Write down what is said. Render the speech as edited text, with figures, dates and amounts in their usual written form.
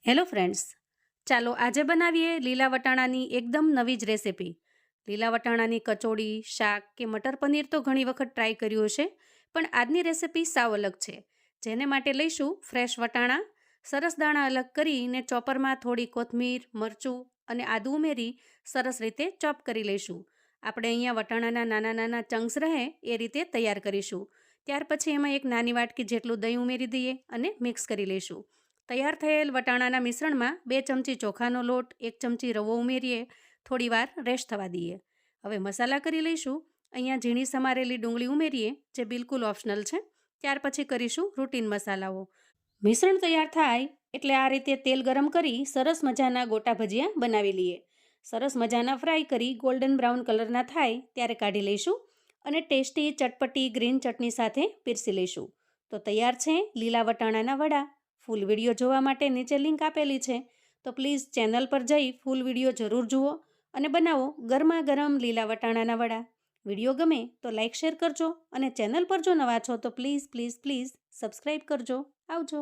Hello friends, ચાલો આજે બનાવીએ લીલા વટાણાની એકદમ નવી જ રેસિપી. લીલા વટાણાની કચોડી, શાક કે મટર પનીર તો ઘણી વખત ટ્રાય કર્યું હશે, પણ આજની રેસિપી સાવ અલગ છે. જેને માટે લઈશું ફ્રેશ વટાણા, સરસ દાણા અલગ કરીને ચોપરમાં થોડી કોથમીર, મરચું અને આદું ઉમેરી સરસ રીતે ચોપ કરી લઈશું. આપણે અહીંયા વટાણાના નાના નાના ચંક્સ રહે એ રીતે તૈયાર કરીશું. ત્યાર પછી એમાં એક નાની વાટકી જેટલું દહીં ઉમેરી દઈએ અને મિક્સ કરી લઈશું. તૈયાર થયેલ વટાણાના મિશ્રણમાં 2 ચમચી ચોખાનો લોટ, 1 ચમચી રવો ઉમેરીએ થોડીવાર રેસ્ટ થવા દઈએ. હવે મસાલા કરી લઈશું. અહીંયા ઝીણી સમારેલી ડુંગળી ઉમેરીએ, જે બિલકુલ ઓપ્શનલ છે. ત્યાર પછી કરીશું રૂટીન મસાલાઓ. મિશ્રણ તૈયાર થાય એટલે આ રીતે તેલ ગરમ કરી સરસ મજાના ગોટા ભજીયા બનાવી લઈએ. સરસ મજાના ફ્રાય કરી ગોલ્ડન બ્રાઉન કલરના થાય ત્યારે કાઢી લઈશું અને ટેસ્ટી ચટપટી ગ્રીન ચટણી સાથે પીરસી લઈશું. તો તૈયાર છે લીલા વટાણાના વડા. ફૂલ વિડીયો જોવા માટે નીચે લિંક આપેલી છે, તો પ્લીઝ ચેનલ પર જઈ ફૂલ વિડીયો જરૂર જુઓ અને બનાવો ગરમા ગરમ લીલા વટાણાના વડા. વિડીયો ગમે તો લાઇક શેર કરજો અને ચેનલ પર જો નવા છો તો પ્લીઝ પ્લીઝ પ્લીઝ સબસ્ક્રાઈબ કરજો. આવજો.